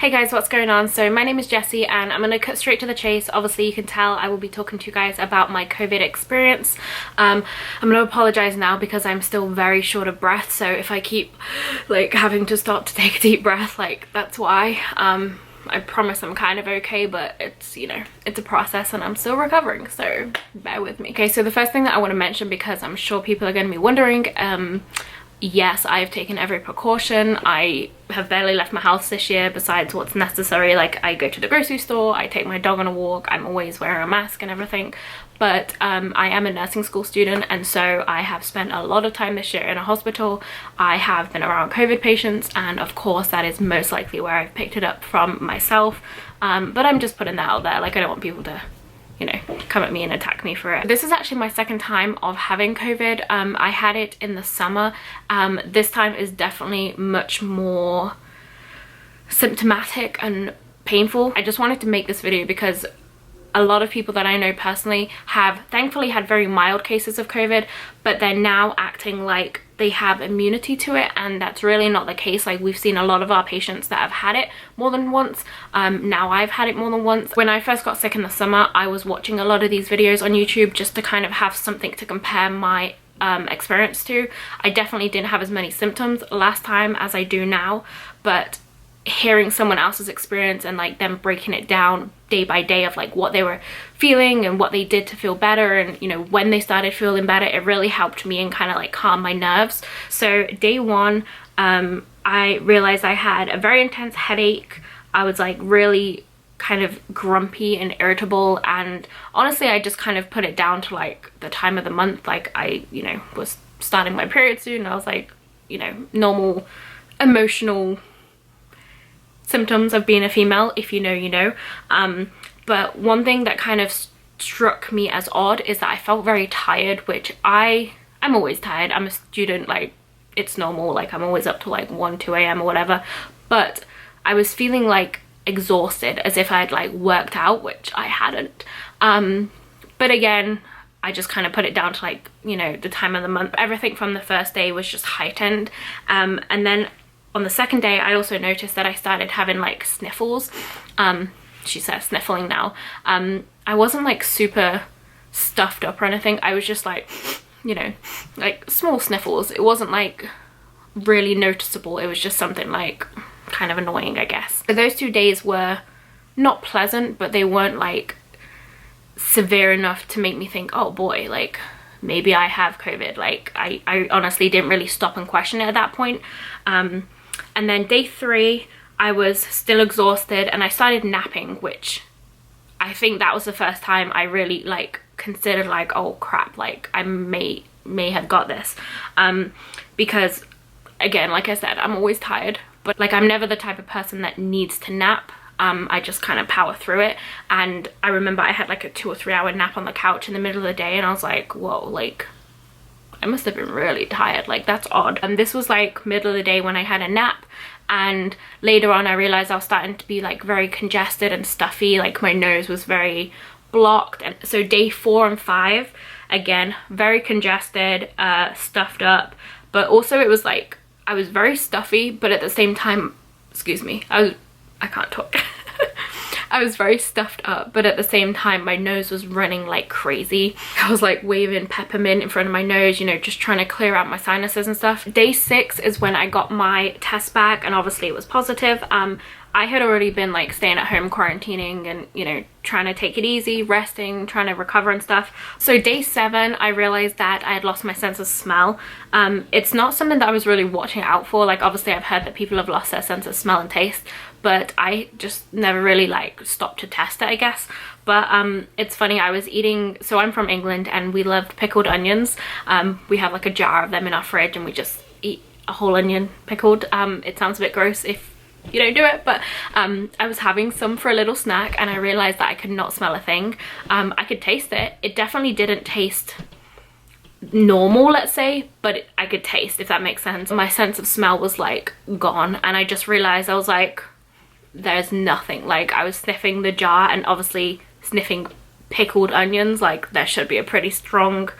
Hey guys, what's going on? So my name is Jessie and I'm gonna cut straight to the chase. Obviously you can tell I will be talking to you guys about my COVID experience. I'm gonna apologize now because I'm still very short of breath, so if I keep like having to stop to take a deep breath, like that's why. I promise I'm kind of okay, but it's, you know, it's a process and I'm still recovering, so bear with me. Okay, so the first thing that I want to mention, because I'm sure people are going to be wondering, yes, I've taken every precaution. I have barely left my house this year besides what's necessary. Like, I go to the grocery store, I take my dog on a walk, I'm always wearing a mask and everything. But I am a nursing school student, and so I have spent a lot of time this year in a hospital. I have been around COVID patients, and of course that is most likely where I've picked it up from myself. But I'm just putting that out there. Like, I don't want people to, you know, come at me and attack me for it. This is actually my second time of having COVID. I had it in the summer. This time is definitely much more symptomatic and painful. I just wanted to make this video because a lot of people that I know personally have thankfully had very mild cases of COVID, but they're now acting like they have immunity to it, and that's really not the case. Like, we've seen a lot of our patients that have had it more than once. Now I've had it more than once. When I first got sick in the summer, I was watching a lot of these videos on YouTube just to kind of have something to compare my experience to. I definitely didn't have as many symptoms last time as I do now, but hearing someone else's experience and like them breaking it down day by day of like what they were feeling and what they did to feel better, and you know, when they started feeling better, it really helped me and kind of like calm my nerves. So day one, I realized I had a very intense headache. I was like really kind of grumpy and irritable, and honestly I just kind of put it down to like the time of the month. Like, I, you know, was starting my period soon, and I was like, you know, normal emotional symptoms of being a female. If you know, you know. But one thing that kind of struck me as odd is that I felt very tired, which I'm always tired. I'm a student, like, it's normal. Like, I'm always up to like 1, 2 a.m. or whatever, but I was feeling like exhausted, as if I had like worked out, which I hadn't. But again, I just kind of put it down to like, you know, the time of the month. Everything from the first day was just heightened, and then on the second day I also noticed that I started having like sniffles. She says sniffling now. I wasn't like super stuffed up or anything. I was just like, you know, like small sniffles. It wasn't like really noticeable. It was just something like kind of annoying, I guess. So those 2 days were not pleasant, but they weren't like severe enough to make me think, oh boy, like maybe I have COVID. Like, I honestly didn't really stop and question it at that point. And then day 3, I was still exhausted and I started napping, which I think that was the first time I really like considered like, oh crap, like I may have got this. Because again, like I said, I'm always tired, but like I'm never the type of person that needs to nap. I just kind of power through it. And I remember I had like a 2 or 3 hour nap on the couch in the middle of the day, and I was like, whoa, like I must have been really tired. Like, that's odd. And this was like middle of the day when I had a nap, and later on I realized I was starting to be like very congested and stuffy. Like, my nose was very blocked. And so day 4 and 5, again, very congested, stuffed up, but also it was like I was very stuffy, but at the same time, excuse me, I can't talk. I was very stuffed up, but at the same time my nose was running like crazy. I was like waving peppermint in front of my nose, you know, just trying to clear out my sinuses and stuff. Day 6 is when I got my test back, and obviously it was positive. I had already been like staying at home quarantining and, you know, trying to take it easy, resting, trying to recover and stuff. So day 7, I realized that I had lost my sense of smell. It's not something that I was really watching out for. Like, obviously I've heard that people have lost their sense of smell and taste, but I just never really like stopped to test it, I guess. But it's funny, I was eating, so I'm from England and we loved pickled onions. We have like a jar of them in our fridge and we just eat a whole onion pickled. It sounds a bit gross if you don't do it, but I was having some for a little snack, and I realized that I could not smell a thing. I could taste it. It definitely didn't taste normal, let's say, but I could taste, if that makes sense. My sense of smell was like gone, and I just realized, I was like, there's nothing. Like, I was sniffing the jar, and obviously sniffing pickled onions, like there should be a pretty strong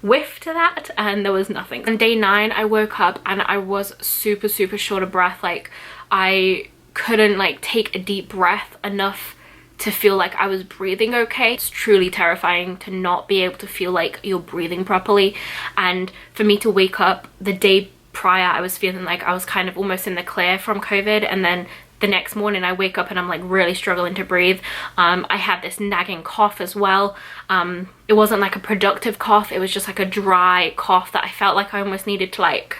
whiff to that, and there was nothing. On day 9 I woke up and I was super short of breath. Like, I couldn't like take a deep breath enough to feel like I was breathing okay. It's truly terrifying to not be able to feel like you're breathing properly. And for me to wake up the day prior, I was feeling like I was kind of almost in the clear from COVID, and then the next morning I wake up and I'm like really struggling to breathe. I had this nagging cough as well. It wasn't like a productive cough, it was just like a dry cough that I felt like I almost needed to like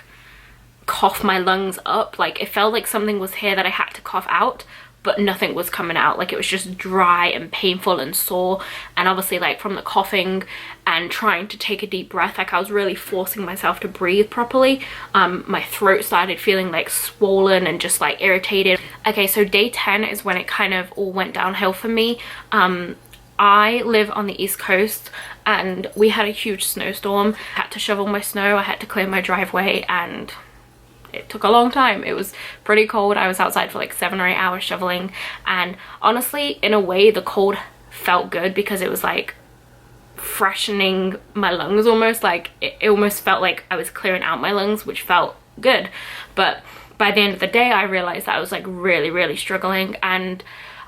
cough my lungs up. Like it felt like something was here that I had to cough out, but nothing was coming out. Like it was just dry and painful and sore, and obviously like from the coughing and trying to take a deep breath, like I was really forcing myself to breathe properly. My throat started feeling like swollen and just like irritated. Okay, so day 10 is when it kind of all went downhill for me. I live on the East Coast and we had a huge snowstorm. I had to shovel my snow, I had to clear my driveway, and it took a long time. It was pretty cold. I was outside for like 7 or 8 hours shoveling, and honestly, in a way, the cold felt good because it was like freshening my lungs almost. Like it almost felt like I was clearing out my lungs, which felt good. But by the end of the day, I realized that I was like really struggling, and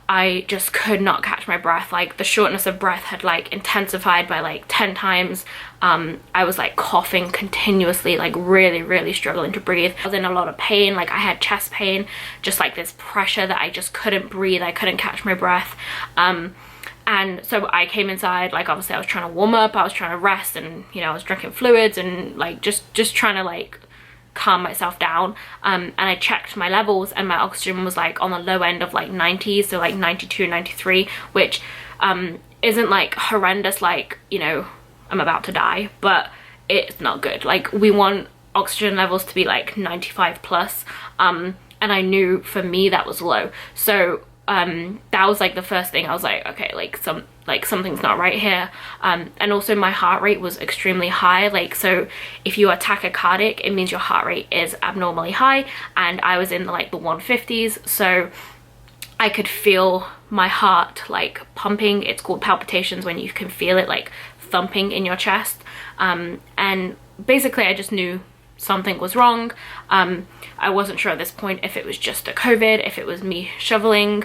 I just could not catch my breath. Like the shortness of breath had like intensified by like 10 times. I was like coughing continuously, like really struggling to breathe. I was in a lot of pain, like I had chest pain, just like this pressure that I just couldn't breathe. I couldn't catch my breath. And so I came inside, like obviously I was trying to warm up, I was trying to rest, and you know, I was drinking fluids and like just trying to like calm myself down. And I checked my levels and my oxygen was like on the low end of like 90, so like 92, 93, which isn't like horrendous, like, you know, I'm about to die, but it's not good. Like we want oxygen levels to be like 95 plus, and I knew for me that was low. So that was like the first thing. I was like, okay, like something's not right here. And also my heart rate was extremely high. Like, so if you are tachycardic, it means your heart rate is abnormally high, and I was in like the 150s, so I could feel my heart like pumping. It's called palpitations when you can feel it like thumping in your chest. And basically I just knew something was wrong. I wasn't sure at this point if it was just a COVID, if it was me shoveling,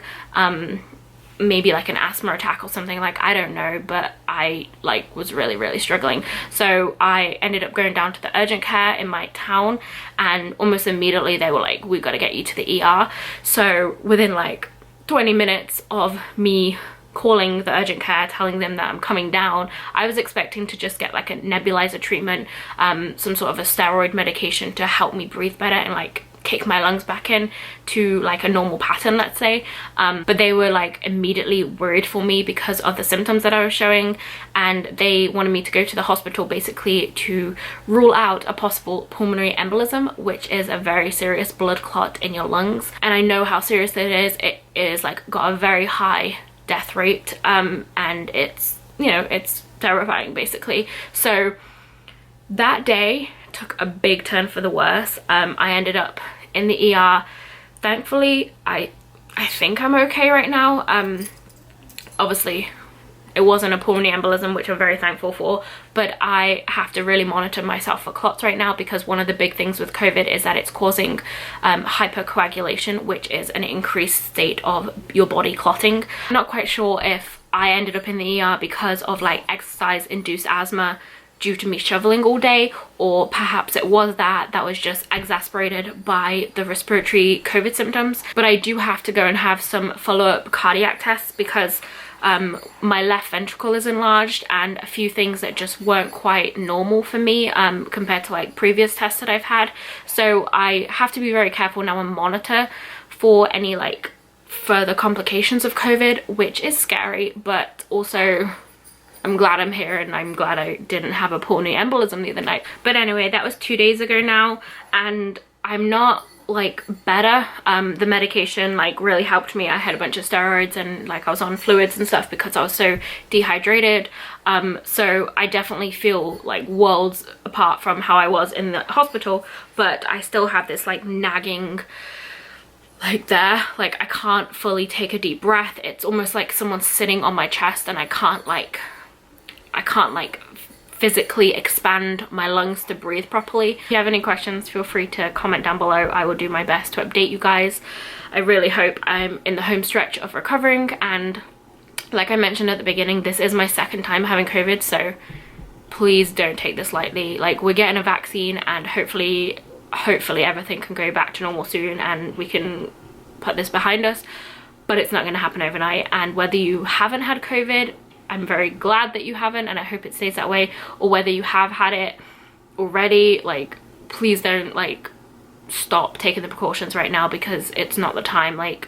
maybe like an asthma attack or something, like I don't know, but I like was really struggling. So I ended up going down to the urgent care in my town, and almost immediately they were like, we've got to get you to the ER. So within like 20 minutes of me calling the urgent care, telling them that I'm coming down, I was expecting to just get like a nebulizer treatment, some sort of a steroid medication to help me breathe better and like kick my lungs back in to like a normal pattern, let's say. But they were like immediately worried for me because of the symptoms that I was showing, and they wanted me to go to the hospital basically to rule out a possible pulmonary embolism, which is a very serious blood clot in your lungs. And I know how serious it is. It is like got a very high death rate, and it's, you know, it's terrifying basically. So that day took a big turn for the worse. I ended up in the ER. Thankfully I think I'm okay right now. Obviously it wasn't a pulmonary embolism, which I'm very thankful for, but I have to really monitor myself for clots right now, because one of the big things with COVID is that it's causing hypercoagulation, which is an increased state of your body clotting. I'm not quite sure if I ended up in the ER because of like exercise induced asthma due to me shoveling all day, or perhaps it was that was just exacerbated by the respiratory COVID symptoms. But I do have to go and have some follow-up cardiac tests because my left ventricle is enlarged, and a few things that just weren't quite normal for me compared to like previous tests that I've had. So I have to be very careful now and monitor for any like further complications of COVID, which is scary, but also I'm glad I'm here, and I'm glad I didn't have a pulmonary embolism the other night. But anyway, that was 2 days ago now, and I'm not like better. The medication like really helped me. I had a bunch of steroids and like I was on fluids and stuff because I was so dehydrated. So I definitely feel like worlds apart from how I was in the hospital, but I still have this like nagging like there, like I can't fully take a deep breath. It's almost like someone's sitting on my chest, and I can't like physically expand my lungs to breathe properly. If you have any questions, feel free to comment down below. I will do my best to update you guys. I really hope I'm in the home stretch of recovering, and like I mentioned at the beginning, this is my second time having COVID, so please don't take this lightly. Like, we're getting a vaccine, and hopefully everything can go back to normal soon and we can put this behind us, but it's not going to happen overnight. And whether you haven't had COVID, I'm very glad that you haven't, and I hope it stays that way, or whether you have had it already, like, please don't like stop taking the precautions right now, because it's not the time. Like,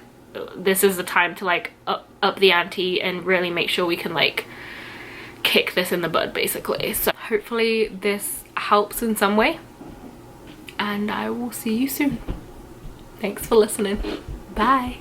this is the time to like up the ante and really make sure we can like kick this in the bud, basically. So hopefully this helps in some way, and I will see you soon. Thanks for listening. Bye.